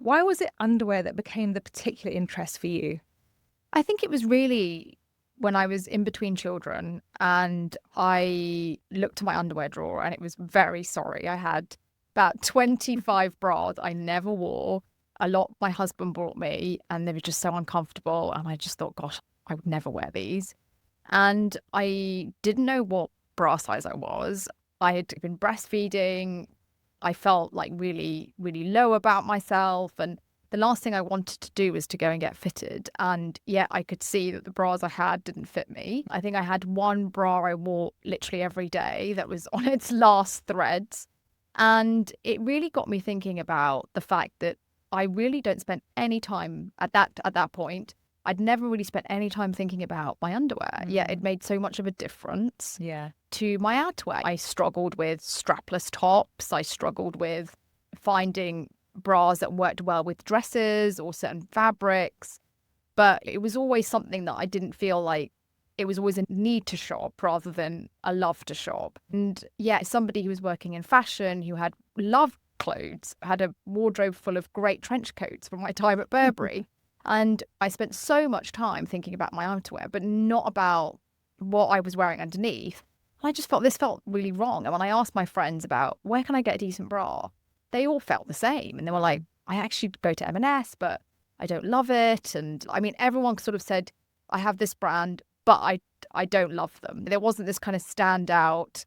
Why was it underwear that became the particular interest for you? I think it was really when I was in between children and I looked at my underwear drawer and it was very sorry. I had about 25 bras I never wore. A lot my husband bought me and they were just so uncomfortable. And I just thought, gosh, I would never wear these. And I didn't know what bra size I was. I had been breastfeeding. I felt like really, really low about myself. And the last thing I wanted to do was to go and get fitted. And yet I could see that the bras I had didn't fit me. I think I had one bra I wore literally every day that was on its last threads. And it really got me thinking about the fact that I really don't spend any time at that point. I'd never really spent any time thinking about my underwear. Yet it made so much of a difference to my outerwear. I struggled with strapless tops. I struggled with finding bras that worked well with dresses or certain fabrics. But it was always something that I didn't feel like it was always a need to shop rather than a love to shop. And yeah, somebody who was working in fashion, who had loved clothes, had a wardrobe full of great trench coats from my time at Burberry. And I spent so much time thinking about my outerwear, but not about what I was wearing underneath. I just felt this felt really wrong. And when I asked my friends about where can I get a decent bra, they all felt the same. And they were like, I actually go to M&S, but I don't love it. And I mean, everyone sort of said, I have this brand, but I don't love them. There wasn't this kind of standout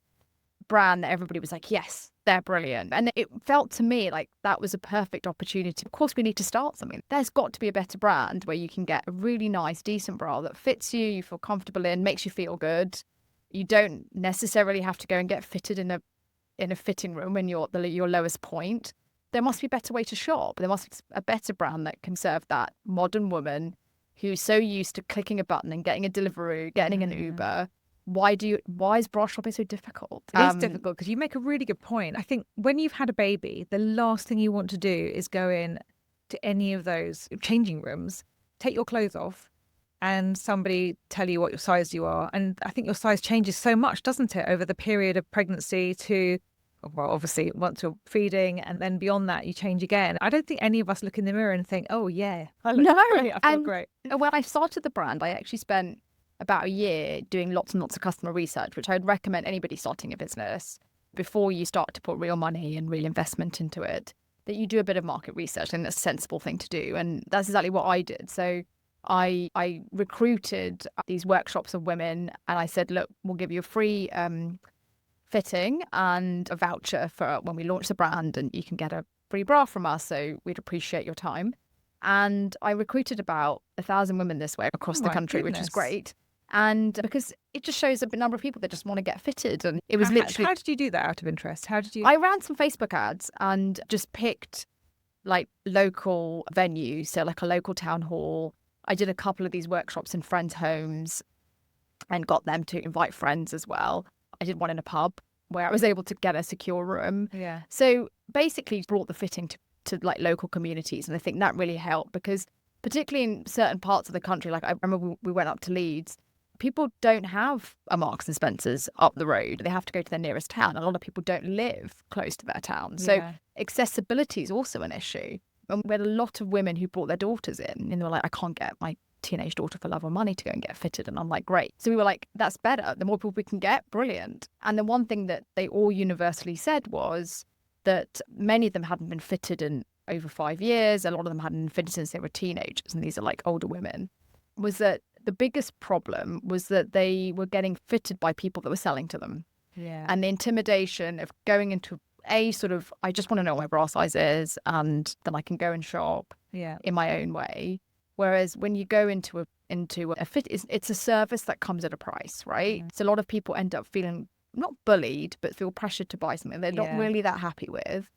brand that everybody was like, yes, they're brilliant. And it felt to me like that was a perfect opportunity. Of course, we need to start something. There's got to be a better brand where you can get a really nice, decent bra that fits you, you feel comfortable in, makes you feel good. You don't necessarily have to go and get fitted in a fitting room when you're at your lowest point. There must be a better way to shop. There must be a better brand that can serve that modern woman who's so used to clicking a button and getting a Deliveroo, getting an Uber. Why is bra shopping so difficult? It is difficult because you make a really good point. I think when you've had a baby, the last thing you want to do is go in to any of those changing rooms, take your clothes off, and somebody tell you what your size you are. And I think your size changes so much, doesn't it, over the period of pregnancy to, well, obviously once you're feeding, and then beyond that you change again. I don't think any of us look in the mirror and think, oh yeah, I look great, I feel great. When I started the brand, I actually spent about a year doing lots and lots of customer research, which I would recommend anybody starting a business before you start to put real money and real investment into it, that you do a bit of market research. And that's a sensible thing to do. And that's exactly what I did. So I recruited these workshops of women and I said, look, we'll give you a free fitting and a voucher for when we launch the brand and you can get a free bra from us. So we'd appreciate your time. And I recruited about 1,000 women this way across the country, which is great. And because it just shows a number of people that just want to get fitted. And it was literally... How did you do that out of interest? I ran some Facebook ads and just picked like local venues. So like a local town hall. I did a couple of these workshops in friends' homes and got them to invite friends as well. I did one in a pub where I was able to get a secure room. Yeah. So basically brought the fitting to like local communities. And I think that really helped because particularly in certain parts of the country, like I remember we went up to Leeds, people don't have a Marks and Spencer's up the road. They have to go to their nearest town. A lot of people don't live close to their town. So accessibility is also an issue. And we had a lot of women who brought their daughters in and they were like, I can't get my teenage daughter for love or money to go and get fitted. And I'm like, great. So we were like, that's better. The more people we can get, brilliant. And the one thing that they all universally said was that many of them hadn't been fitted in over 5 years. A lot of them hadn't been fitted since they were teenagers. And these are like older women. Was that the biggest problem was that they were getting fitted by people that were selling to them. Yeah. And the intimidation of going into I just want to know what my bra size is and then I can go and shop in my own way. Whereas when you go into a fit, it's a service that comes at a price, right? So a lot of people end up feeling not bullied, but feel pressured to buy something they're not really that happy with.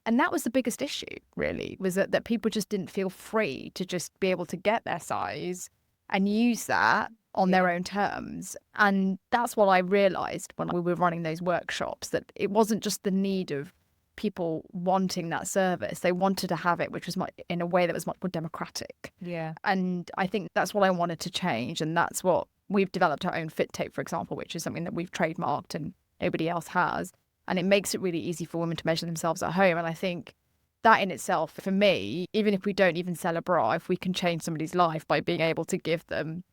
And that was the biggest issue, really, was that people just didn't feel free to just be able to get their size and use that on their own terms. And that's what I realized when we were running those workshops, that it wasn't just the need of people wanting that service. They wanted to have it, which was in a way that was much more democratic. Yeah. And I think that's what I wanted to change. And that's what we've developed our own fit tape, for example, which is something that we've trademarked and nobody else has. And it makes it really easy for women to measure themselves at home. And I think that in itself, for me, even if we don't even sell a bra, if we can change somebody's life by being able to give them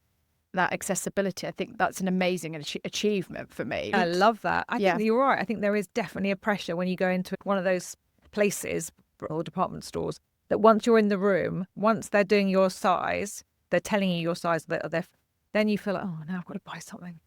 that accessibility, I think that's an amazing achievement for me. I love that. I Yeah. think that you're right. I think there is definitely a pressure when you go into one of those places or department stores that once you're in the room, once they're doing your size, they're telling you your size, then you feel like, oh, now I've got to buy something.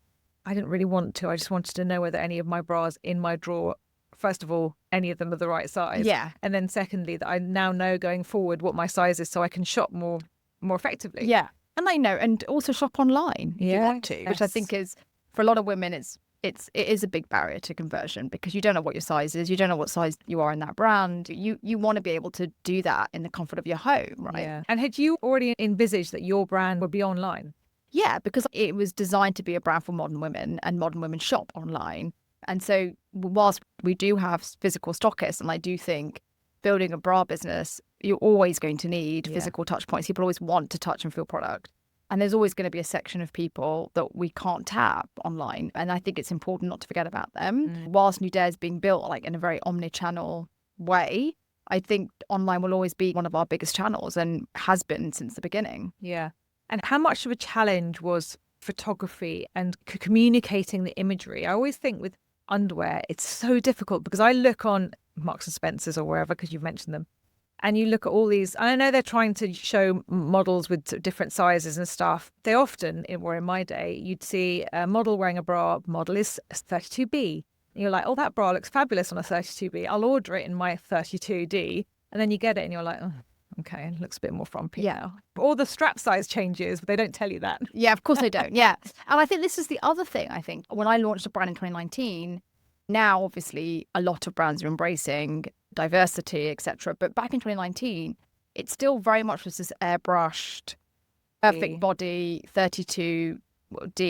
I didn't really want to. I just wanted to know whether any of my bras in my drawer, first of all, any of them are the right size. Yeah. And then secondly, that I now know going forward what my size is so I can shop more effectively. Yeah. And I know, and also shop online if you want to, which I think is, for a lot of women, it is a big barrier to conversion because you don't know what your size is. You don't know what size you are in that brand. You want to be able to do that in the comfort of your home, right? Yeah. And had you already envisaged that your brand would be online? Yeah, because it was designed to be a brand for modern women, and modern women shop online. And so whilst we do have physical stockists, and I do think building a bra business, you're always going to need physical touch points. People always want to touch and feel product. And there's always going to be a section of people that we can't tap online. And I think it's important not to forget about them. Whilst Nudea is being built like in a very omni-channel way, I think online will always be one of our biggest channels and has been since the beginning. Yeah. And how much of a challenge was photography and communicating the imagery? I always think with underwear, it's so difficult because I look on Marks and Spencer's or wherever, because you've mentioned them, and you look at all these, I know they're trying to show models with different sizes and stuff. They often, or in my day, you'd see a model wearing a bra, model is 32B. And you're like, oh, that bra looks fabulous on a 32B. I'll order it in my 32D. And then you get it and you're like, oh, okay, it looks a bit more frumpy now. But all the strap size changes, but they don't tell you that. Yeah, of course they don't. Yeah. And I think this is the other thing, I think. When I launched a brand in 2019, now obviously a lot of brands are embracing diversity, etc. But back in 2019, it still very much was this airbrushed, perfect body, 32D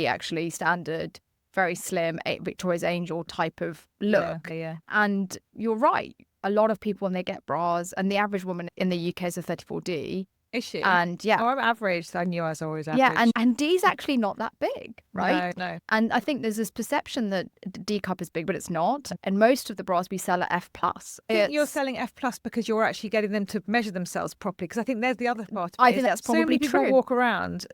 actually, standard, very slim, Victoria's Angel type of look. Yeah. And you're right. A lot of people, when they get bras, and the average woman in the UK is a 34D. Is she? And yeah. Oh, I'm average. So I knew I was always average. Yeah, and D's actually not that big, right? No. And I think there's this perception that D cup is big, but it's not. And most of the bras we sell are F+. I think you're selling F+ because you're actually getting them to measure themselves properly. Because I think there's the other part of it. I think that's probably so many people true. walk around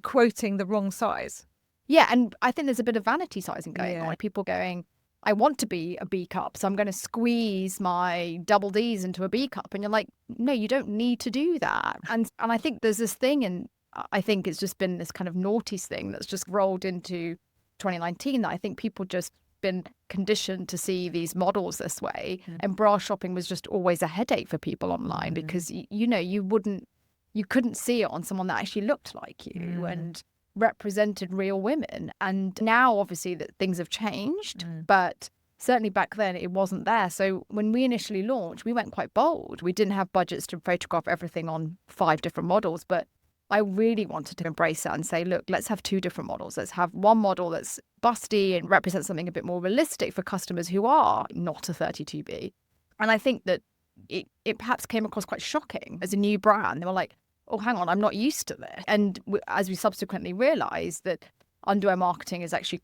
quoting the wrong size. Yeah, and I think there's a bit of vanity sizing going on. People going, I want to be a B cup, so I'm going to squeeze my double Ds into a B cup. And you're like, no, you don't need to do that. And I think there's this thing, and I think it's just been this kind of naughties thing that's just rolled into 2019 that I think people just been conditioned to see these models this way. And bra shopping was just always a headache for people online because, you couldn't see it on someone that actually looked like you and represented real women. And now obviously that things have changed, but certainly back then it wasn't there. So when we initially launched, we went quite bold. We didn't have budgets to photograph everything on 5 different models, but I really wanted to embrace that and say, look, let's have 2 different models. Let's have one model that's busty and represents something a bit more realistic for customers who are not a 32B. And I think that it perhaps came across quite shocking as a new brand. They were like, oh, hang on, I'm not used to this. And as we subsequently realised that underwear marketing is actually,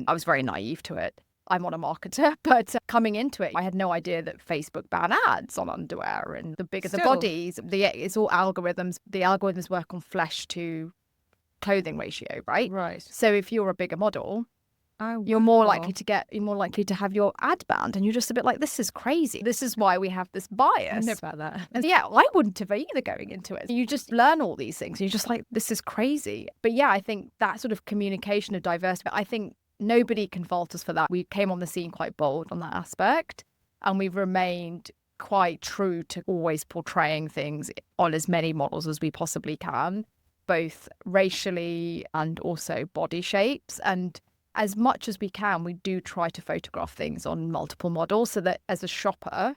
I was very naive to it. I'm not a marketer, but coming into it, I had no idea that Facebook banned ads on underwear, and the bigger the bodies, it's all algorithms. The algorithms work on flesh to clothing ratio, right? Right. So if you're a bigger model, you're more likely to have your ad banned, and you're just a bit like, this is crazy. This is why we have this bias. I know about that. And yeah, I wouldn't have either going into it. You just learn all these things. You're just like, this is crazy. But yeah, I think that sort of communication of diversity, I think nobody can fault us for that. We came on the scene quite bold on that aspect, and we've remained quite true to always portraying things on as many models as we possibly can, both racially and also body shapes. And as much as we can, we do try to photograph things on multiple models so that as a shopper,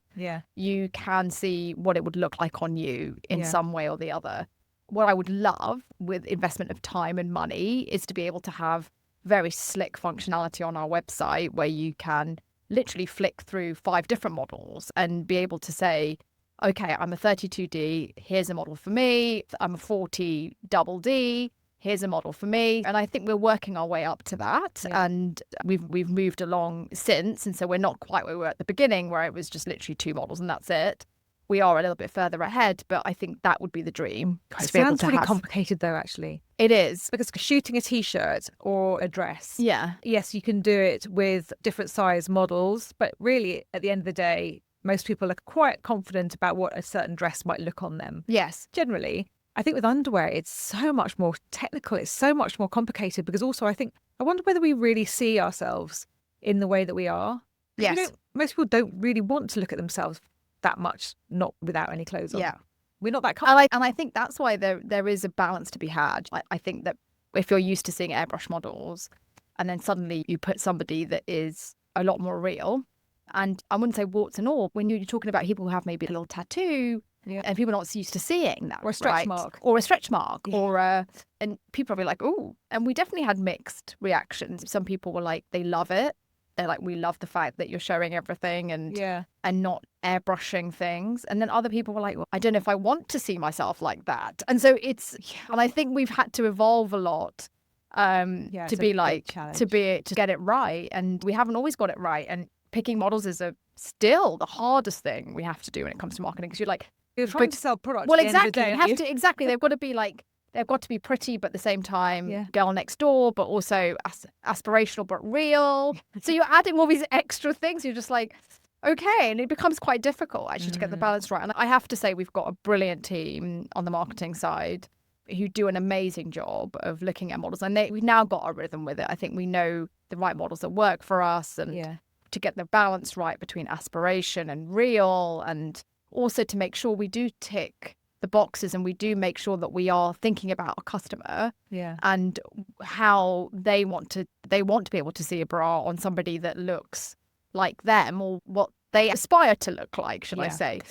you can see what it would look like on you in some way or the other. What I would love with investment of time and money is to be able to have very slick functionality on our website where you can literally flick through 5 different models and be able to say, okay, I'm a 32D, here's a model for me. I'm a 40 double D, here's a model for me. And I think we're working our way up to that. And we've moved along since. And so we're not quite where we were at the beginning, where it was just literally 2 models and that's it. we are a little bit further ahead, but I think that would be the dream. It To be able sounds to really have. complicated though, actually. It is. Because shooting a t-shirt or a dress, Yeah. yes, you can do it with different size models, but really at the end of the day, most people are quite confident about what a certain dress might look on them. Yes. Generally, I think with underwear, it's so much more technical. It's so much more complicated because also I wonder whether we really see ourselves in the way that we are. Yes. Most people don't really want to look at themselves that much, not without any clothes on. Yeah. We're not that comfortable. And I think that's why there is a balance to be had. I think that if you're used to seeing airbrush models and then suddenly you put somebody that is a lot more real, and I wouldn't say warts and all, when you're talking about people who have maybe a little tattoo, and people are not used to seeing that. Or a stretch mark. Or a stretch mark. Yeah. And people are like, oh. And we definitely had mixed reactions. Some people were like, they love it. They're like, we love the fact that you're showing everything and not airbrushing things. And then other people were like, well, I don't know if I want to see myself like that. And so and I think we've had to evolve a lot to be like, to get it right. And we haven't always got it right. And picking models is still the hardest thing we have to do when it comes to marketing, because you're trying to sell products. Well, at the end of the exactly. day, Exactly. They've got to be pretty, but at the same time, girl next door, but also aspirational, but real. So you're adding all these extra things. You're just like, okay. And it becomes quite difficult actually to get the balance right. And I have to say, we've got a brilliant team on the marketing side who do an amazing job of looking at models. And we've now got a rhythm with it. I think we know the right models that work for us, and to get the balance right between aspiration and real, and also to make sure we do tick the boxes and we do make sure that we are thinking about a customer and how they want to be able to see a bra on somebody that looks like them, or what they aspire to look like, should I say.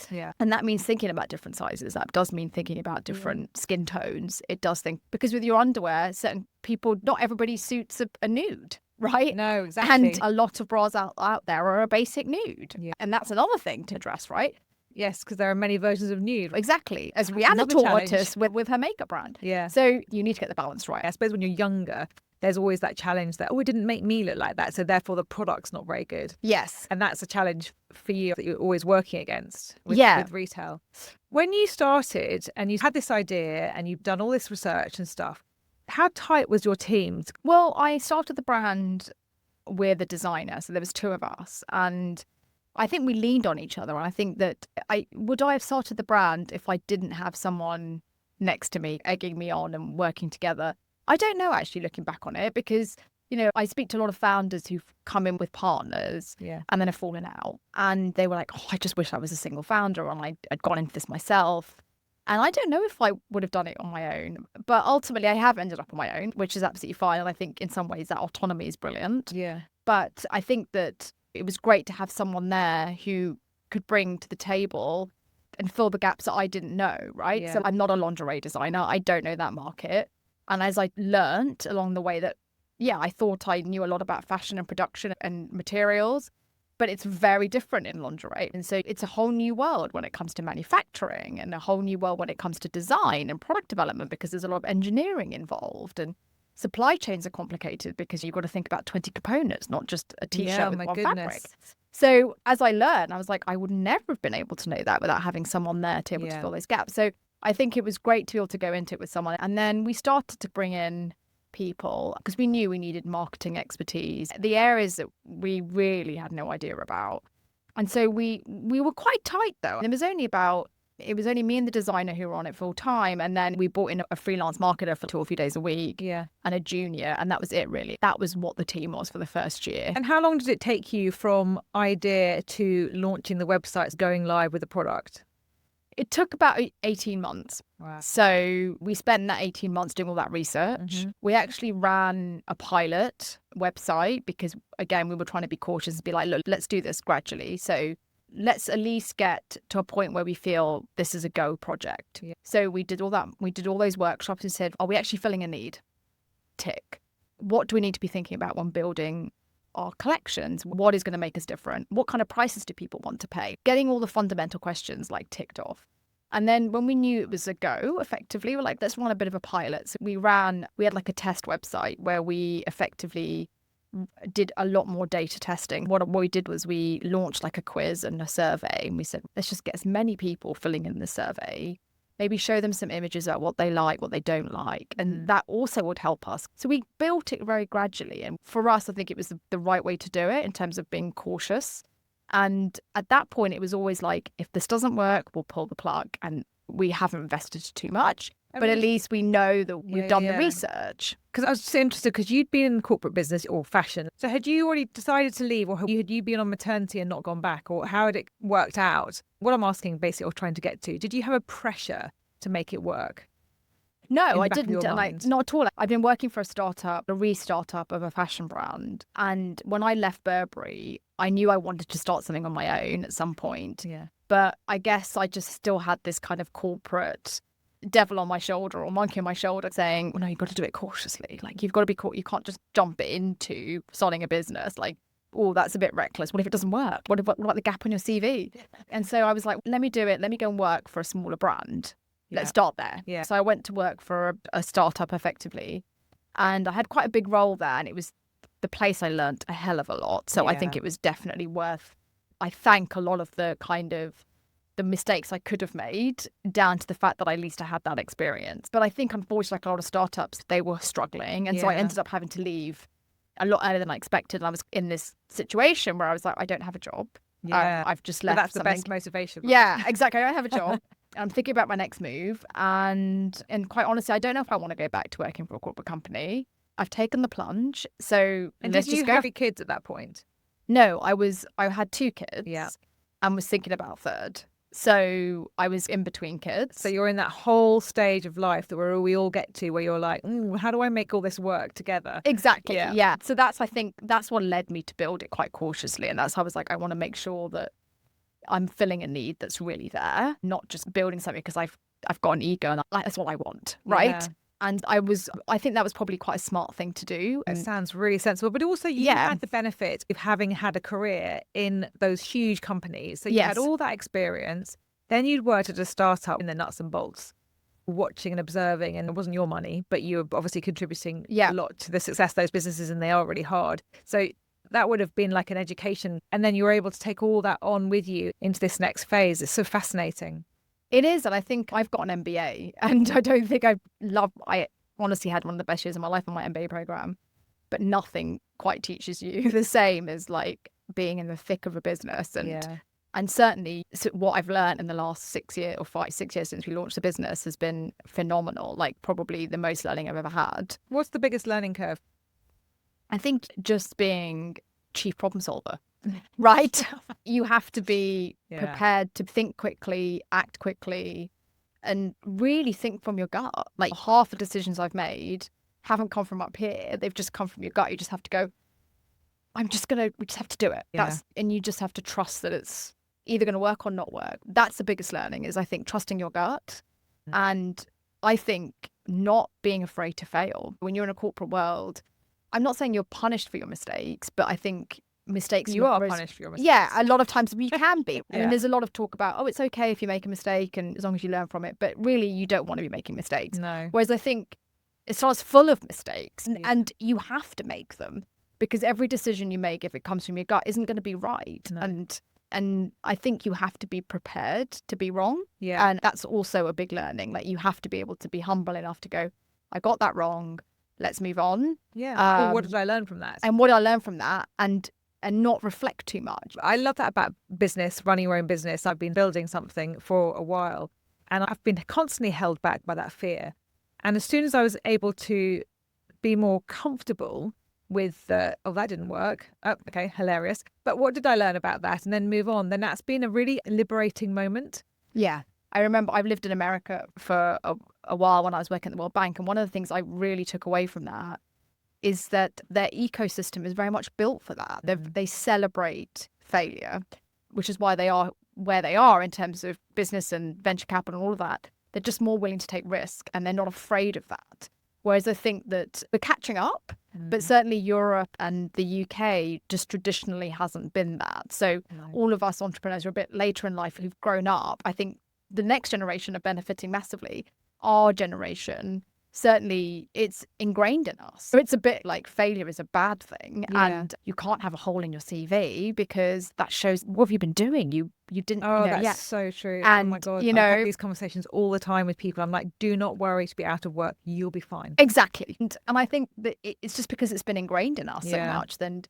And that means thinking about different sizes. That does mean thinking about different skin tones. It does because with your underwear, certain people, not everybody suits a nude. Right? No, exactly. And a lot of bras out there are a basic nude. And that's another thing to address, right? Yes, because there are many versions of nude. Exactly. As Rihanna taught us with her makeup brand. Yeah. So you need to get the balance right. I suppose when you're younger, there's always that challenge that, it didn't make me look like that, so therefore the product's not very good. Yes. And that's a challenge for you that you're always working against with retail. When you started and you had this idea and you've done all this research and stuff, how tight was your team? Well, I started the brand with a designer, so there was two of us, and I think we leaned on each other. And I think that would I have started the brand if I didn't have someone next to me egging me on and working together? I don't know, actually, looking back on it, because I speak to a lot of founders who've come in with partners and then have fallen out, and they were like, oh, I just wish I was a single founder and I'd gone into this myself. And I don't know if I would have done it on my own, but ultimately I have ended up on my own, which is absolutely fine. And I think in some ways that autonomy is brilliant. Yeah. But I think that it was great to have someone there who could bring to the table and fill the gaps that I didn't know, right? Yeah. So I'm not a lingerie designer. I don't know that market. And as I learned along the way that, I thought I knew a lot about fashion and production and materials, but it's very different in lingerie. And so it's a whole new world when it comes to manufacturing, and a whole new world when it comes to design and product development, because there's a lot of engineering involved, and supply chains are complicated because you've got to think about 20 components, not just a t-shirt with one fabric. So as I learned, I was like, I would never have been able to know that without having someone there to be able to fill those gaps. So I think it was great to be able to go into it with someone. And then we started to bring in people because we knew we needed marketing expertise, the areas that we really had no idea about. And so we were quite tight, though. It was only me and the designer who were on it full time. And then we brought in a freelance marketer for 2 or 3 days a week and a junior. And that was it, really. That was what the team was for the first year. And how long did it take you from idea to launching the websites, going live with the product? It took about 18 months. Wow. So we spent that 18 months doing all that research. Mm-hmm. We actually ran a pilot website because, again, we were trying to be cautious and be like, look, let's do this gradually. So let's at least get to a point where we feel this is a go project. Yeah. So we did all that. We did all those workshops and said, are we actually filling a need? Tick. What do we need to be thinking about when building our collections? What is going to make us different? What kind of prices do people want to pay? Getting all the fundamental questions ticked off. And then when we knew it was a go, effectively, we're like, let's run a bit of a pilot. So we had a test website where we effectively did a lot more data testing. What we did was we launched like a quiz and a survey, and we said, let's just get as many people filling in the survey, maybe show them some images about what they like, what they don't like. And that also would help us. So we built it very gradually. And for us, I think it was the right way to do it in terms of being cautious. And at that point, it was always like, if this doesn't work, we'll pull the plug. And we haven't invested too much, but at least we know that we've done the research. Because I was so interested, because you'd been in corporate business or fashion. So had you already decided to leave, or had you been on maternity and not gone back, or how had it worked out? What I'm asking basically, or trying to get to, did you have a pressure to make it work? No, I didn't. Not at all. I've been working for a re-startup of a fashion brand. And when I left Burberry, I knew I wanted to start something on my own at some point. Yeah. But I guess I just still had this kind of corporate devil on my shoulder or monkey on my shoulder saying, well, no, you've got to do it cautiously. Like, you've got to be you can't just jump into starting a business. Like, oh, that's a bit reckless. What if it doesn't work? What about the gap on your CV? And so I was like, let me do it. Let me go and work for a smaller brand. Let's start there. Yeah. So I went to work for a startup effectively, and I had quite a big role there, and it was the place I learned a hell of a lot. So I think it was definitely worth, I thank a lot of the kind of the mistakes I could have made down to the fact that at least I had that experience. But I think unfortunately, like a lot of startups, they were struggling. And so I ended up having to leave a lot earlier than I expected. And I was in this situation where I was like, I don't have a job. Yeah. I've just left. But that's the best motivation. Yeah, exactly. I don't have a job. I'm thinking about my next move. And quite honestly, I don't know if I want to go back to working for a corporate company. I've taken the plunge. So did you have kids at that point? No, I had 2 kids. Yeah. And was thinking about a third. So I was in between kids. So you're in that whole stage of life that we all get to, where you're like, how do I make all this work together? Exactly. Yeah. So I think that's what led me to build it quite cautiously. And that's how I was like, I want to make sure that I'm filling a need that's really there, not just building something because I've got an ego and that's what I want. Right. Yeah. And I think that was probably quite a smart thing to do. It sounds really sensible. But also you had the benefit of having had a career in those huge companies. So you had all that experience. Then you'd worked at a startup in the nuts and bolts, watching and observing. And it wasn't your money, but you were obviously contributing a lot to the success of those businesses, and they are really hard. So that would have been like an education. And then you were able to take all that on with you into this next phase. It's so fascinating. It is, and I think I've got an MBA, and I don't think I honestly had one of the best years of my life on my MBA program, but nothing quite teaches you the same as like being in the thick of a business. And certainly what I've learned in the last 6 years or 6 years since we launched the business has been phenomenal, like probably the most learning I've ever had. What's the biggest learning curve? I think just being chief problem solver. Right? You have to be prepared to think quickly, act quickly, and really think from your gut. Like half the decisions I've made haven't come from up here. They've just come from your gut. You just have to go, we just have to do it. And you just have to trust that it's either going to work or not work. That's the biggest learning, is I think trusting your gut. And I think not being afraid to fail. When you're in a corporate world, I'm not saying you're punished for your mistakes, but I think mistakes. You are punished for your mistakes. Yeah, a lot of times you can be. I mean, there's a lot of talk about, it's okay if you make a mistake and as long as you learn from it. But really, you don't want to be making mistakes. No. Whereas I think it starts full of mistakes and you have to make them, because every decision you make, if it comes from your gut, isn't going to be right. No. And I think you have to be prepared to be wrong. Yeah. And that's also a big learning. Like, you have to be able to be humble enough to go, I got that wrong. Let's move on. Yeah. What did I learn from that? And what did I learn from that? And not reflect too much. I love that about business, running your own business. I've been building something for a while, and I've been constantly held back by that fear. And as soon as I was able to be more comfortable with that didn't work. Oh, okay, hilarious. But what did I learn about that? And then move on. Then that's been a really liberating moment. Yeah. I remember I've lived in America for a while when I was working at the World Bank. And one of the things I really took away from that is that their ecosystem is very much built for that. They celebrate failure, which is why they are where they are in terms of business and venture capital and all of that. They're just more willing to take risk, and they're not afraid of that. Whereas I think that we're catching up, but certainly Europe and the UK just traditionally hasn't been that. So all of us entrepreneurs are a bit later in life who've grown up. I think the next generation are benefiting massively. Our generation certainly it's ingrained in us. So it's a bit like failure is a bad thing, Yeah. and you can't have a hole in your CV because that shows what have you been doing? You didn't, Oh, that's yeah. so true. Oh my And God. you I have know, these conversations all the time with people. I'm like, do not worry to be out of work. You'll be fine. exactly. And I think that it's just because it's been ingrained in us so Yeah. much. Then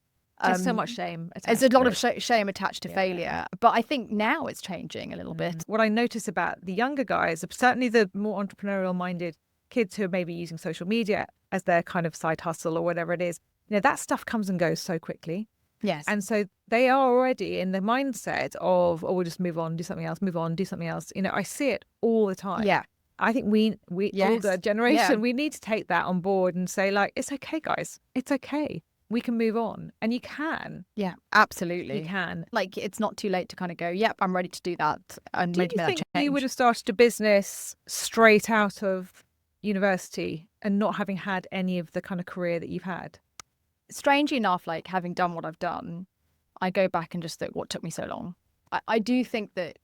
There's so much shame there's attached a lot to of it. shame attached to Yeah. failure. But I think now it's changing a little bit. What I notice about the younger guys, certainly the more entrepreneurial minded kids who are maybe using social media as their kind of side hustle or whatever it is, that stuff comes and goes so quickly. Yes. And so they are already in the mindset of, oh, we'll just move on, do something else, move on, do something else. I see it all the time. Yeah. I think we older Yes. generation, Yeah. we need to take that on board and say, like, it's okay, guys. It's okay. We can move on. And you can. Yeah, absolutely. You can. Like, it's not too late to kind of go, yep, I'm ready to do that. And Do ready to you make think that change. you would have started a business straight out of university and not having had any of the kind of career that you've had? Strangely enough, like having done what I've done, I go back and just think, what took me so long? I do think that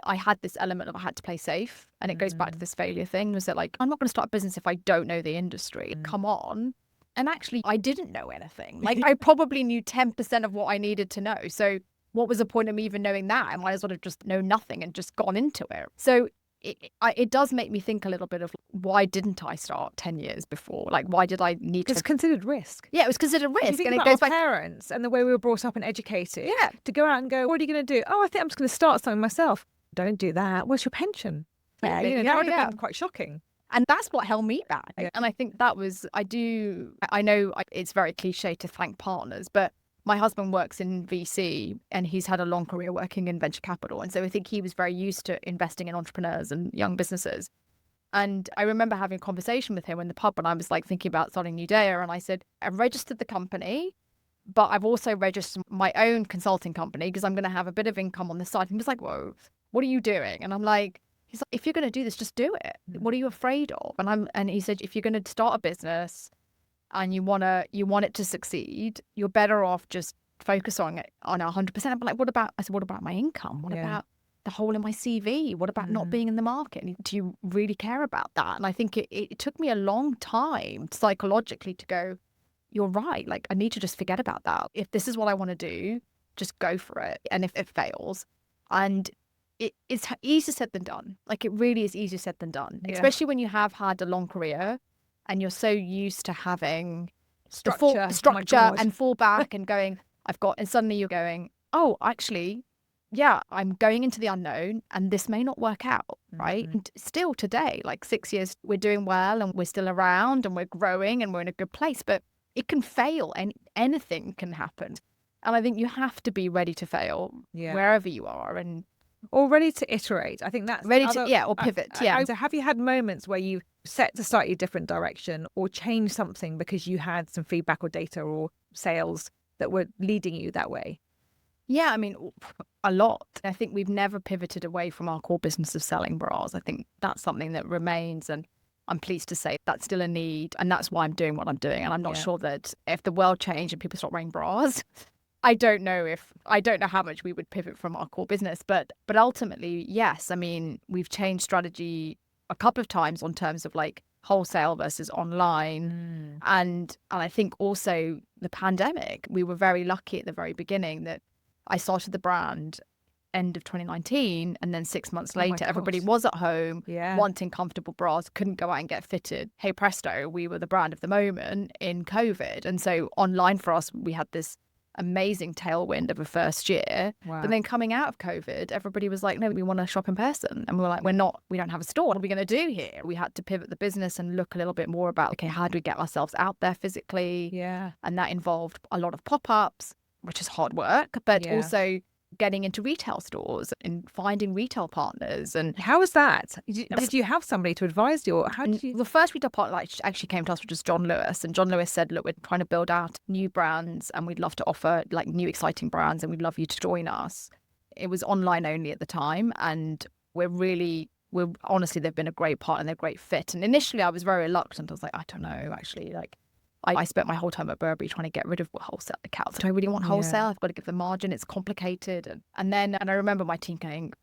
I had this element of I had to play safe. And it goes back to this failure thing, was that like, I'm not going to start a business if I don't know the industry. Come on. And actually, I didn't know anything. Like, I probably knew 10% of what I needed to know. So what was the point of me even knowing that? I might as well have just known nothing and just gone into it. So it does make me think a little bit of why didn't I start 10 years before? Like, why did I need to? It's considered risk. Yeah, it was considered risk. You think And about it goes our back. parents and the way we were brought up and educated. Yeah. To go out and go, what are you going to do? Oh, I think I'm just going to start something myself. Don't do that. What's your pension? Yeah, That would have been quite shocking. And that's what held me back. Yeah. And I think that was, I know it's very cliche to thank partners, but my husband works in VC and he's had a long career working in venture capital. And so I think he was very used to investing in entrepreneurs and young businesses. And I remember having a conversation with him in the pub when I was like thinking about starting Nudea. And I said, I've registered the company, but I've also registered my own consulting company because I'm going to have a bit of income on the side. And he was like, whoa, what are you doing? And I'm like, he's like, if you're going to do this, just do it. What are you afraid of? And he said, if you're going to start a business and you want it to succeed, you're better off just focus on it on 100%. I'm like, what about my income? What about the hole in my CV? What about not being in the market? Do you really care about that? And I think it took me a long time psychologically to go, you're right. Like, I need to just forget about that. If this is what I want to do, just go for it. And if it fails, and it's easier said than done. Like, it really is easier said than done, especially when you have had a long career and you're so used to having Structure and fall back and going, and suddenly you're going, oh, actually, yeah, I'm going into the unknown and this may not work out, right? And still today, like 6 years, we're doing well and we're still around and we're growing and we're in a good place, but it can fail and anything can happen. And I think you have to be ready to fail wherever you are or ready to iterate. I think that's ready to, or pivot. So have you had moments where you set a slightly different direction or changed something because you had some feedback or data or sales that were leading you that way? Yeah, I mean, a lot. I think we've never pivoted away from our core business of selling bras. I think that's something that remains, and I'm pleased to say that's still a need, and that's why I'm doing what I'm doing. And I'm not sure that if the world changed and people stopped wearing bras, I don't know how much we would pivot from our core business, but ultimately, yes. I mean, we've changed strategy a couple of times on terms of like wholesale versus online. And I think also the pandemic, we were very lucky at the very beginning that I started the brand end of 2019, and then 6 months later, everybody was at home wanting comfortable bras, couldn't go out and get fitted. Hey presto, we were the brand of the moment in COVID. And so online for us, we had this amazing tailwind of a first year. But then coming out of COVID, everybody was like, no, we want to shop in person. And we were like, we don't have a store. What are we going to do here? We had to pivot the business and look a little bit more about, okay, how do we get ourselves out there physically? And that involved a lot of pop-ups, which is hard work, but also getting into retail stores and finding retail partners. And how was that? Did you have somebody to advise you? Or how did you? The first retail partner actually came to us, which was John Lewis. And John Lewis said, look, we're trying to build out new brands and we'd love to offer like new exciting brands and we'd love you to join us. It was online only at the time. And we're honestly, they've been a great partner and they're a great fit. And initially I was very reluctant. I was like, I don't know, actually, like, I spent my whole time at Burberry trying to get rid of wholesale accounts. Do I really want wholesale? I've got to give the margin. It's complicated. And I remember my team going,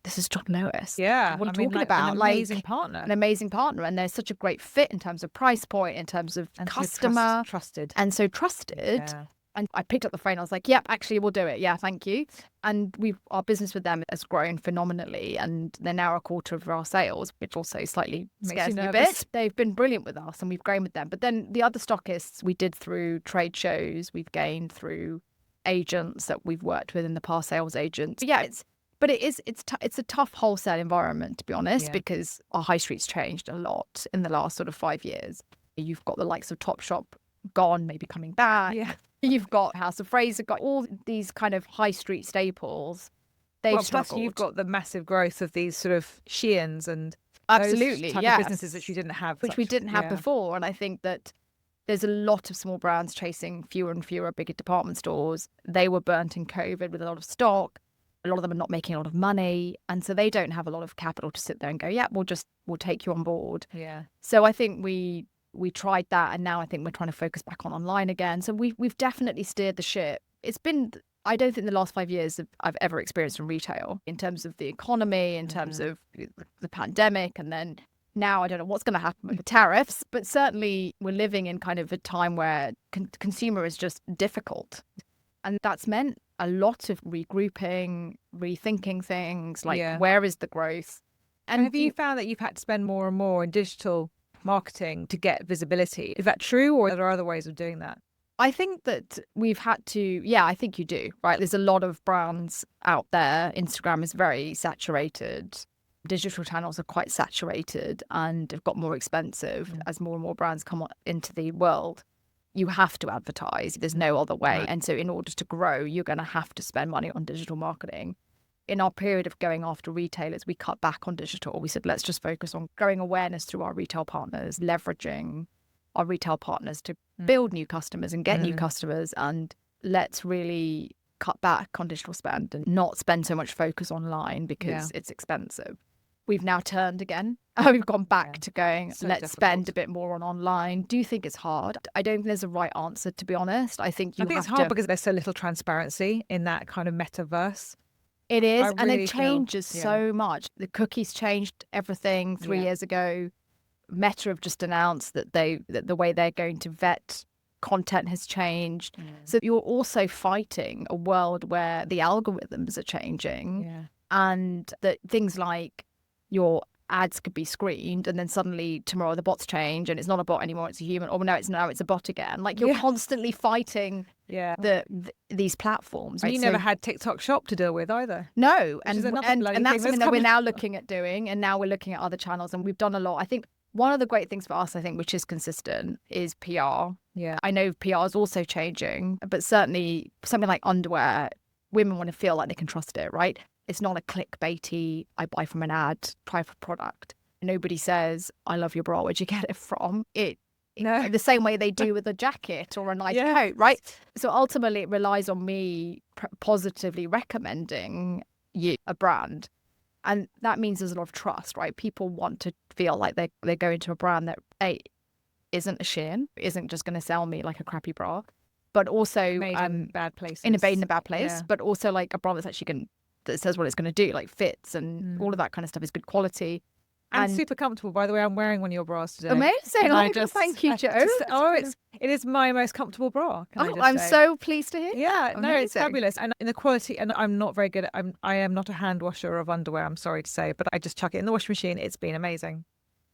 this is John Lewis. Yeah. What I'm I mean, talking like, about. an Like, amazing partner. an amazing partner. And there's such a great fit in terms of price point, in terms of And so customer. trusted. And so trusted. Yeah. And I picked up the phone. I was like, yep, actually, we'll do it. Yeah, thank you. And our business with them has grown phenomenally. And they're now a quarter of our sales, which also slightly Makes scares you me a nervous. bit. They've been brilliant with us and we've grown with them. But then the other stockists we did through trade shows, we've gained through agents that we've worked with in the past, sales agents. Yeah, it's a tough wholesale environment, to be honest, Yeah. because our high street's changed a lot in the last sort of 5 years. You've got the likes of Topshop gone, maybe coming back. Yeah. You've got House of Fraser, got all these kind of high street staples. They've Well, struggled. plus you've got the massive growth of these sort of Sheins and absolutely, those type yes, of businesses which you didn't have. which we didn't have yeah. before. And I think that there's a lot of small brands chasing fewer and fewer bigger department stores. They were burnt in COVID with a lot of stock. A lot of them are not making a lot of money. And so they don't have a lot of capital to sit there and go, yeah, we'll take you on board. Yeah. So I think we tried that. And now I think we're trying to focus back on online again. So we've definitely steered the ship. It's been, I don't think the last 5 years I've ever experienced in retail in terms of the economy, in terms of the pandemic. And then now I don't know what's going to happen with the tariffs, but certainly we're living in kind of a time where consumer is just difficult. And that's meant a lot of regrouping, rethinking things, like Yeah. where is the growth? And have you found that you've had to spend more and more in digital marketing to get visibility? Is that true, or are there other ways of doing that? I think that we've had to, yeah, I think you do, right? There's a lot of brands out there. Instagram is very saturated. Digital channels are quite saturated and have got more expensive as more and more brands come into the world. You have to advertise. There's no other way. Right. And so in order to grow, you're going to have to spend money on digital marketing. In our period of going after retailers, we cut back on digital. We said, let's just focus on growing awareness through our retail partners, leveraging our retail partners to build new customers and get new customers. And let's really cut back on digital spend and not spend so much focus online because it's expensive. We've now turned again. We've gone back to going, So let's difficult. spend a bit more on online. Do you think it's hard? I don't think there's a right answer, to be honest. I think I think have it's hard to... because there's so little transparency in that kind of metaverse. It is, I and really it feel- changes so much. The cookies changed everything 3 years ago. Meta have just announced that the way they're going to vet content has changed. So you're also fighting a world where the algorithms are changing, and that things like your ads could be screened, and then suddenly tomorrow the bots change and it's not a bot anymore, it's a human. Or now it's a bot again. Like you're constantly fighting these platforms. And Right? you never had TikTok Shop to deal with either. No, Which is and another and, bloody and thing that's that's something that we're coming. now looking at doing, and now we're looking at other channels, and we've done a lot. I think one of the great things for us, I think, which is consistent, is PR. Yeah. I know PR is also changing, but certainly something like underwear, women want to feel like they can trust it, right? It's not a clickbaity, I buy from an ad, try for product. Nobody says, I love your bra, where'd you get it from? No. The same way they do with a jacket or a nice coat, right? So ultimately it relies on me positively recommending you a brand. And that means there's a lot of trust, right? People want to feel like they're going to a brand that isn't a Shein, isn't just going to sell me like a crappy bra, but also Made in bad places. in a bad place, Yeah. but also like a brand that's actually that says what it's going to do, like fits and all of that kind of stuff is good quality. And super comfortable, by the way. I'm wearing one of your bras today. Amazing. And Thank you, Jo. It is my most comfortable bra. Can I just I'm say? so pleased to hear. Yeah, no, it's Amazing. fabulous. And in the quality, and I'm not very good at, I am not a hand washer of underwear, I'm sorry to say, but I just chuck it in the washing machine. It's been amazing.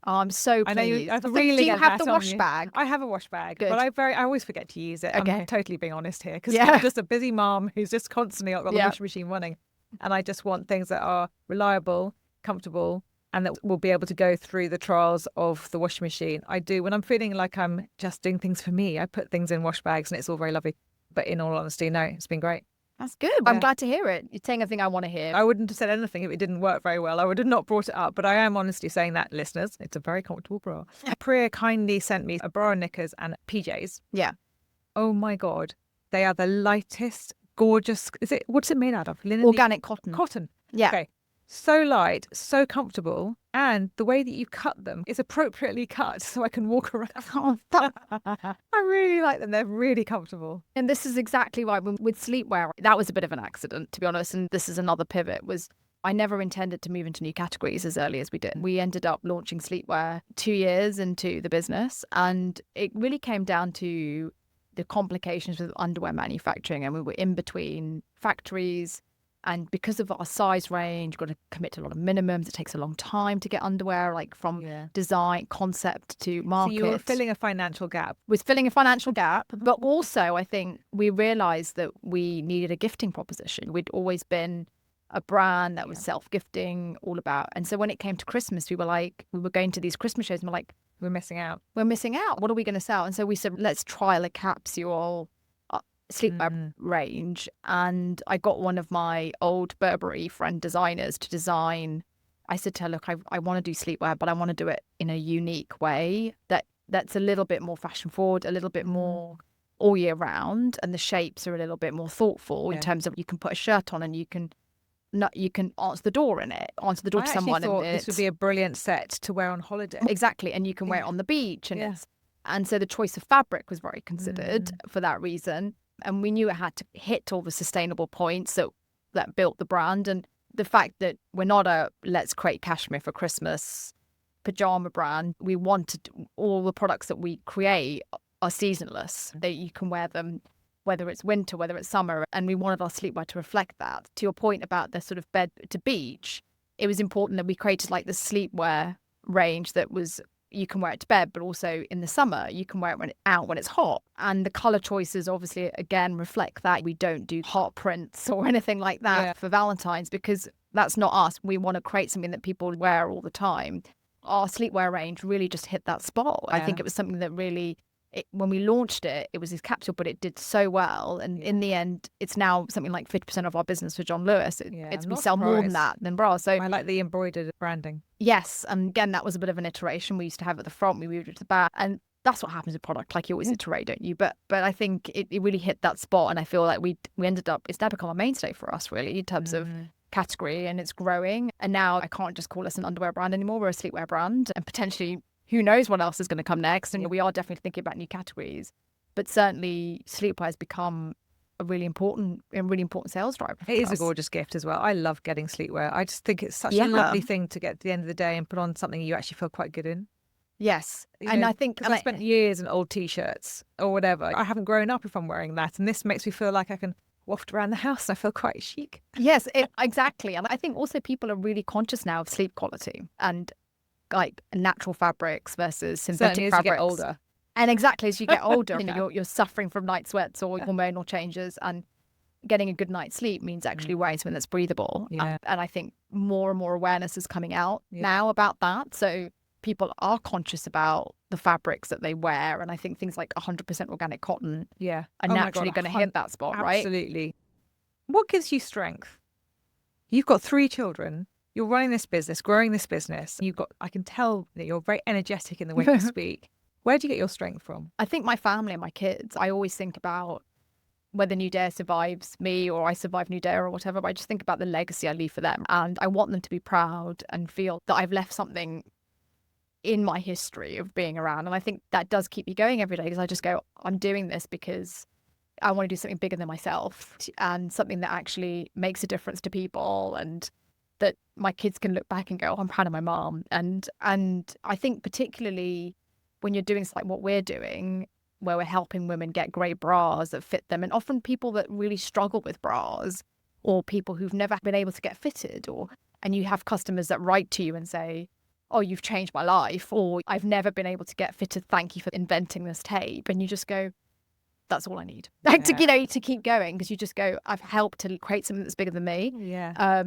Oh, I'm so pleased. I know you have to So really do you get have that the on wash you. bag? I have a wash bag, Good. but I always forget to use it. Okay. I'm totally being honest here because Yeah. I'm just a busy mom who's just constantly got the Yeah. washing machine running. And I just want things that are reliable, comfortable, and that will be able to go through the trials of the washing machine. I do. When I'm feeling like I'm just doing things for me, I put things in wash bags and it's all very lovely. But in all honesty, no, it's been great. That's good. I'm glad to hear it. You're saying everything I want to hear. I wouldn't have said anything if it didn't work very well. I would have not brought it up, but I am honestly saying that, listeners, it's a very comfortable bra. Priya kindly sent me a bra and knickers and PJs. Yeah. Oh my God. They are the lightest, gorgeous. What's it made out of? Linen? Organic cotton. Cotton. Yeah. Okay. So light, so comfortable. And the way that you cut them is appropriately cut so I can walk around. I really like them. They're really comfortable. And this is exactly why with sleepwear, that was a bit of an accident, to be honest. And this is another pivot, was I never intended to move into new categories as early as we did. We ended up launching sleepwear 2 years into the business, and it really came down to the complications with underwear manufacturing, and we were in between factories. And because of our size range, we've got to commit to a lot of minimums. It takes a long time to get underwear, like from design, concept to market. So you were filling a financial gap. Was filling a financial gap. But also, I think we realized that we needed a gifting proposition. We'd always been a brand that was self-gifting, all about. And so when it came to Christmas, we were going to these Christmas shows and we're like, we're missing out. What are we going to sell? And so we said, let's trial a capsule sleepwear range. And I got one of my old Burberry friend designers to design. I said to her, look, I want to do sleepwear, but I want to do it in a unique way that's a little bit more fashion forward, a little bit more all year round. And the shapes are a little bit more thoughtful in terms of you can put a shirt on and you can answer the door in it, answer the door to someone. I thought this would be a brilliant set to wear on holiday. Exactly. And you can wear it on the beach. And so the choice of fabric was very considered for that reason. And we knew it had to hit all the sustainable points that built the brand. And the fact that we're not a let's create cashmere for Christmas pajama brand, we wanted all the products that we create are seasonless, that you can wear them whether it's winter, whether it's summer. And we wanted our sleepwear to reflect that. To your point about the sort of bed to beach, it was important that we created like the sleepwear range that was, you can wear it to bed, but also in the summer, you can wear it when it's hot. And the color choices obviously, again, reflect that. We don't do heart prints or anything like that for Valentine's because that's not us. We want to create something that people wear all the time. Our sleepwear range really just hit that spot. I think it was something that really, when we launched it, it was this capsule, but it did so well. And in the end, it's now something like 50% of our business for John Lewis. We sell more than that than bras. So I like the embroidered branding. Yes. And again, that was a bit of an iteration. We used to have at the front, we moved it to the back. And that's what happens with product. Like you always iterate, don't you? But I think it really hit that spot. And I feel like we ended up, it's now become a mainstay for us, really, in terms of category, and it's growing. And now I can't just call us an underwear brand anymore. We're a sleepwear brand, and potentially who knows what else is going to come next. And we are definitely thinking about new categories, but certainly sleepwear has become a really important sales driver. It is a gorgeous gift as well. I love getting sleepwear. I just think it's such a lovely thing to get at the end of the day and put on something you actually feel quite good in. Yes. And I think I spent years in old t-shirts or whatever. I haven't grown up if I'm wearing that, and this makes me feel like I can waft around the house and I feel quite chic. Yes, exactly. And I think also people are really conscious now of sleep quality and like natural fabrics versus synthetic fabrics. As you get older. And exactly, as you get older, you're suffering from night sweats or hormonal changes, and getting a good night's sleep means actually wearing something that's breathable. Yeah. And I think more and more awareness is coming out now about that. So people are conscious about the fabrics that they wear. And I think things like 100% organic cotton are naturally going to hit that spot, right? Absolutely. What gives you strength? You've got 3 children. You're running this business, growing this business. I can tell that you're very energetic in the way you speak. Where do you get your strength from? I think my family and my kids. I always think about whether Nudea survives me or I survive Nudea or whatever, but I just think about the legacy I leave for them. And I want them to be proud and feel that I've left something in my history of being around. And I think that does keep me going every day, because I just go, I'm doing this because I want to do something bigger than myself and something that actually makes a difference to people, and that my kids can look back and go, oh, I'm proud of my mom. And I think particularly when you're doing like what we're doing, where we're helping women get great bras that fit them, and often people that really struggle with bras, or people who've never been able to get fitted, and you have customers that write to you and say, oh, you've changed my life, or I've never been able to get fitted. Thank you for inventing this tape. And you just go, that's all I need. Like to keep going, because you just go, I've helped to create something that's bigger than me. Yeah.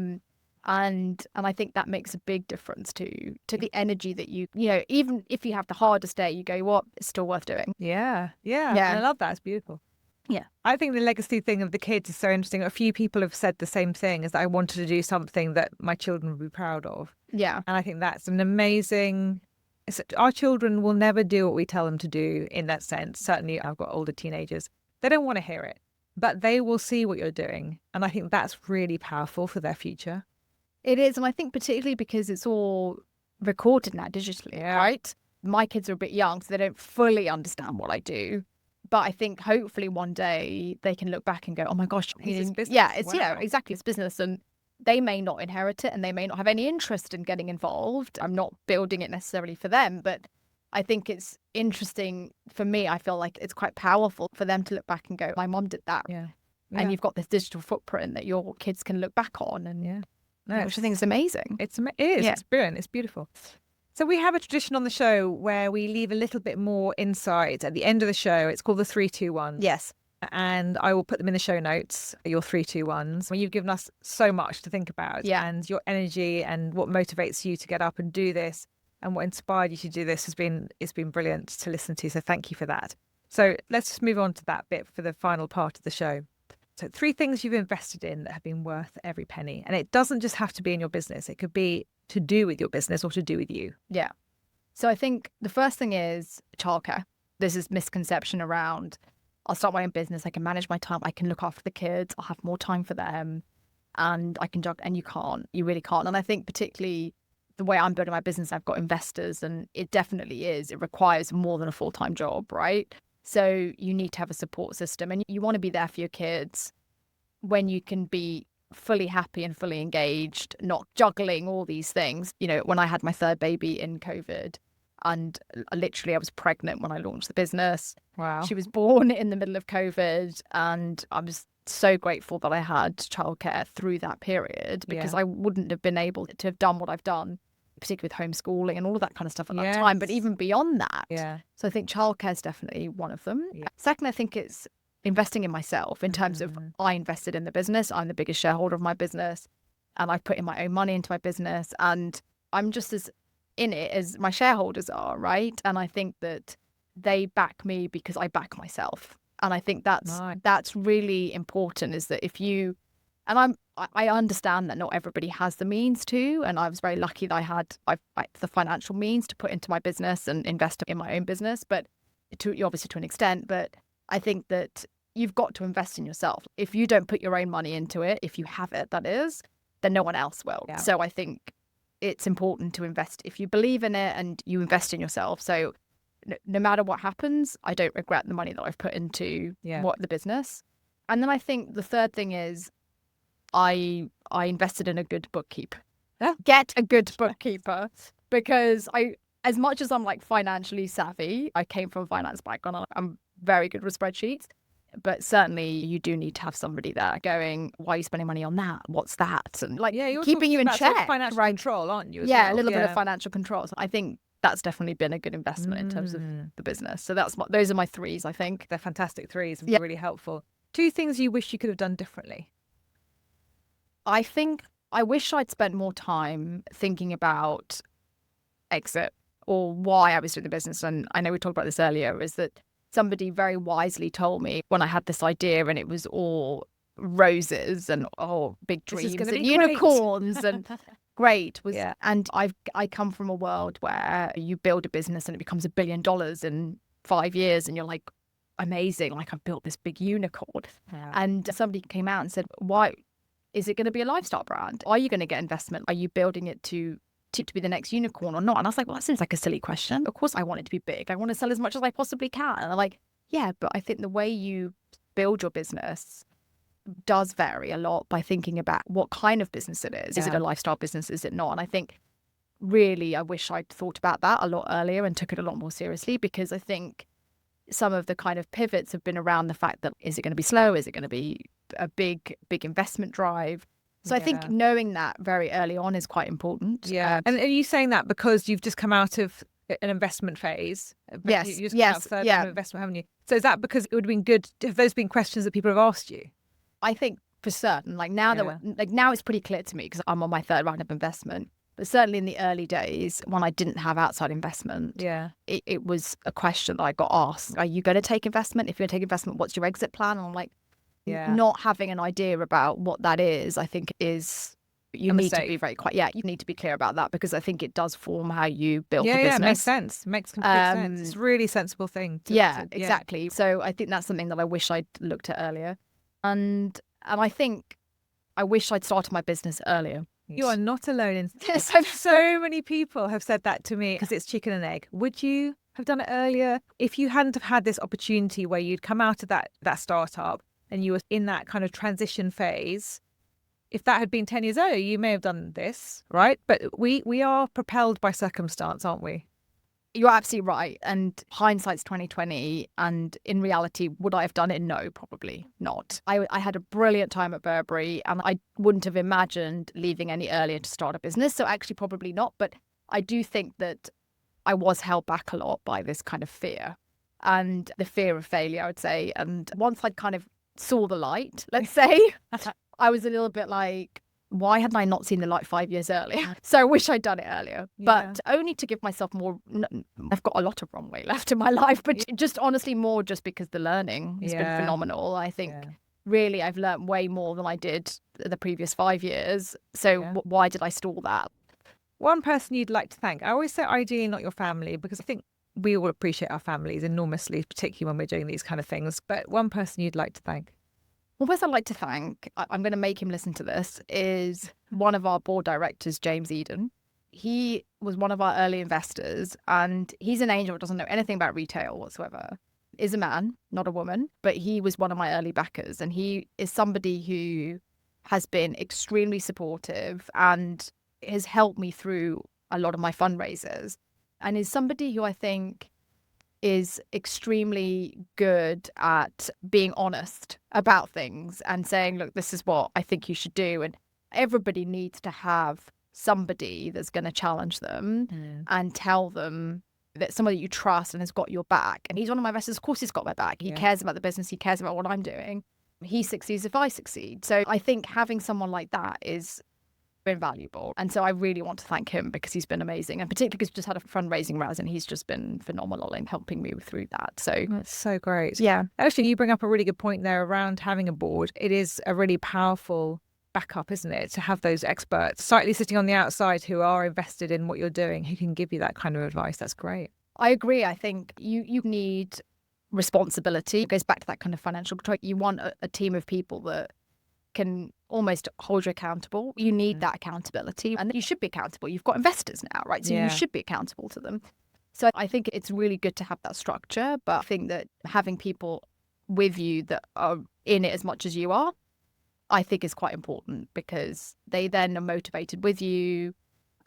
And I think that makes a big difference to the energy that even if you have the hardest day, you go, what, it's still worth doing. Yeah. And I love that. It's beautiful. Yeah. I think the legacy thing of the kids is so interesting. A few people have said the same thing, is that I wanted to do something that my children would be proud of. Yeah. And I think that's an amazing... Our children will never do what we tell them to do in that sense. Certainly, I've got older teenagers. They don't want to hear it, but they will see what you're doing. And I think that's really powerful for their future. It is. And I think particularly because it's all recorded now digitally, right? My kids are a bit young, so they don't fully understand what I do. But I think hopefully one day they can look back and go, oh my gosh, It's business. yeah, it's Wow. exactly, it's business. And they may not inherit it and they may not have any interest in getting involved. I'm not building it necessarily for them, but I think it's interesting for me. I feel like it's quite powerful for them to look back and go, my mom did that. Yeah. And you've got this digital footprint that your kids can look back on. And which I think is amazing. It is. It's brilliant. It's beautiful. So we have a tradition on the show where we leave a little bit more insight at the end of the show. It's called the 3, 2, 1. Yes. And I will put them in the show notes, your 3, 2, 1s. Well, you've given us so much to think about. Yeah. And your energy and what motivates you to get up and do this and what inspired you to do this it's been brilliant to listen to. So thank you for that. So let's just move on to that bit for the final part of the show. So 3 things you've invested in that have been worth every penny. And it doesn't just have to be in your business. It could be to do with your business or to do with you. Yeah. So I think the first thing is childcare. There's this misconception around, I'll start my own business, I can manage my time, I can look after the kids, I'll have more time for them, and I can juggle. And you can't. You really can't. And I think particularly the way I'm building my business, I've got investors, and it definitely is. It requires more than a full-time job, right? So you need to have a support system, and you want to be there for your kids when you can be fully happy and fully engaged, not juggling all these things. You know, when I had my 3rd baby in COVID, and literally I was pregnant when I launched the business. Wow. She was born in the middle of COVID, and I was so grateful that I had childcare through that period, because I wouldn't have been able to have done what I've done, particularly with homeschooling and all of that kind of stuff at that time. But even beyond that. Yeah. So I think childcare is definitely one of them. Yeah. Second, I think it's investing in myself in terms of I invested in the business. I'm the biggest shareholder of my business, and I've put in my own money into my business, and I'm just as in it as my shareholders are, right? And I think that they back me because I back myself. And I think that's really important, is that if you, and I understand that not everybody has the means to, and I was very lucky that I had the financial means to put into my business and invest in my own business, but obviously to an extent. But I think that you've got to invest in yourself. If you don't put your own money into it, if you have it, that is, then no one else will. Yeah. So I think it's important to invest if you believe in it and you invest in yourself. So no matter what happens, I don't regret the money that I've put into the business. And then I think the third thing is I invested in a good bookkeeper. Get a good bookkeeper, because as much as I'm like financially savvy, I came from a finance background. I'm very good with spreadsheets, but certainly you do need to have somebody there going, why are you spending money on that? What's that? And like you're keeping you in check. Sort of financial control, aren't you? A little bit of financial control. So I think that's definitely been a good investment in terms of the business. So those are my 3s, I think. They're fantastic 3s and really helpful. 2 things you wish you could have done differently. I think I wish I'd spent more time thinking about exit or why I was doing the business. And I know we talked about this earlier, is that somebody very wisely told me when I had this idea and it was all roses and big dreams and unicorns and great and I come from a world where you build a business and it becomes $1 billion in 5 years and you're like, amazing, like I've built this big unicorn. And somebody came out and said, why is it going to be a lifestyle brand? Are you going to get investment? Are you building it to be the next unicorn or not? And I was like, well, that seems like a silly question. Of course I want it to be big. I want to sell as much as I possibly can. And they're like, yeah, but I think the way you build your business does vary a lot by thinking about what kind of business it is. Is it a lifestyle business? Is it not? And I think really I wish I'd thought about that a lot earlier and took it a lot more seriously, because I think some of the kind of pivots have been around the fact that, is it going to be slow? Is it going to be a big investment drive? So I think knowing that very early on is quite important. Yeah. And are you saying that because you've just come out of an investment phase? Yes. You just come out of third investment, haven't you? So is that because it would have been good? Have those been questions that people have asked you? I think for certain, like now now it's pretty clear to me because I'm on my 3rd round of investment. But certainly in the early days when I didn't have outside investment, it was a question that I got asked. Are you going to take investment? If you're going to take investment, what's your exit plan? And I'm like, not having an idea about what that is, I think is, you need to be very quite, you need to be clear about that, because I think it does form how you build the business. Yeah, it makes sense. It makes complete sense. It's a really sensible thing. Exactly. So I think that's something that I wish I'd looked at earlier. And I think I wish I'd started my business earlier. You are not alone in so many people have said that to me, because it's chicken and egg. Would you have done it earlier if you hadn't have had this opportunity where you'd come out of that startup and you were in that kind of transition phase? if that had been 10 years earlier, you may have done this, right? But we are propelled by circumstance, aren't we? You're absolutely right. And hindsight's 2020. And in reality, would I have done it? No, probably not. I had a brilliant time at Burberry, and I wouldn't have imagined leaving any earlier to start a business. So actually, probably not. But I do think that I was held back a lot by this kind of fear and the fear of failure, I would say. And once I'd kind of saw the light, let's say, I was a little bit like, why hadn't I not seen the light 5 years earlier? So I wish I'd done it earlier, but only to give myself more. I've got a lot of runway left in my life, but just honestly more just because the learning has been phenomenal. I think really I've learned way more than I did the previous 5 years. So why did I stall that? One person you'd like to thank. I always say ideally not your family, because I think we all appreciate our families enormously, particularly when we're doing these kind of things. But one person you'd like to thank. One person I'd like to thank, I'm going to make him listen to this, is one of our board directors, James Eden. He was one of our early investors, and he's an angel, doesn't know anything about retail whatsoever. Is a man, not a woman, but he was one of my early backers, and he is somebody who has been extremely supportive and has helped me through a lot of my fundraisers, and is somebody who I think is extremely good at being honest about things and saying, look, this is what I think you should do. And everybody needs to have somebody that's going to challenge them and tell them that somebody you trust and has got your back. And he's one of my investors. Of course, he's got my back. He cares about the business. He cares about what I'm doing. He succeeds if I succeed. So I think having someone like that is invaluable. And so I really want to thank him because he's been amazing, and particularly because we just had a fundraising round and he's just been phenomenal in helping me through that. So that's so great. Yeah. Actually, you bring up a really good point there around having a board. It is a really powerful backup, isn't it? To have those experts slightly sitting on the outside who are invested in what you're doing, who can give you that kind of advice. That's great. I agree. I think you need responsibility. It goes back to that kind of financial control. You want a team of people that can almost hold you accountable. You need that accountability, and you should be accountable. You've got investors now, right? So you should be accountable to them. So I think it's really good to have that structure, but I think that having people with you that are in it as much as you are, I think is quite important, because they then are motivated with you.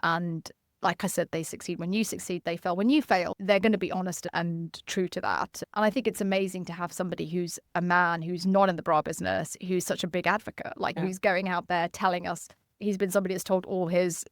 And like I said, they succeed when you succeed, they fail when you fail. They're going to be honest and true to that. And I think it's amazing to have somebody who's a man, who's not in the bra business, who's such a big advocate, like who's going out there telling us. He's been somebody that's told all his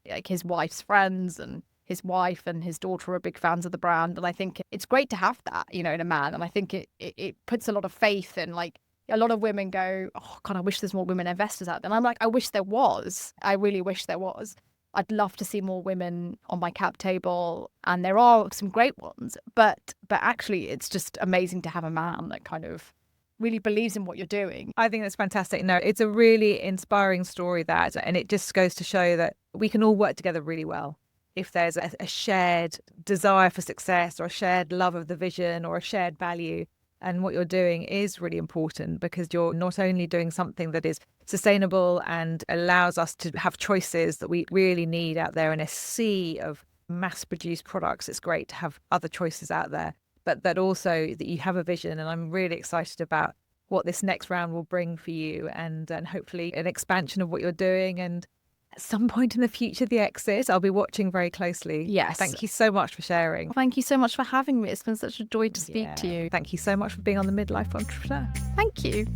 wife's friends, and his wife and his daughter are big fans of the brand. And I think it's great to have that, in a man. And I think it puts a lot of faith in, like, a lot of women go, oh God, I wish there's more women investors out there. And I'm like, I wish there was. I really wish there was. I'd love to see more women on my cap table, and there are some great ones, but actually it's just amazing to have a man that kind of really believes in what you're doing. I think that's fantastic. No, it's a really inspiring story, that, and it just goes to show that we can all work together really well if there's a shared desire for success, or a shared love of the vision, or a shared value. And what you're doing is really important, because you're not only doing something that is sustainable and allows us to have choices that we really need out there in a sea of mass-produced products. It's great to have other choices out there, but that also that you have a vision. And I'm really excited about what this next round will bring for you, and hopefully an expansion of what you're doing. And at some point in the future, the exit. I'll be watching very closely. Yes. Thank you so much for sharing. Thank you so much for having me. It's been such a joy to speak to you. Thank you so much for being on the Midlife Entrepreneur. Thank you.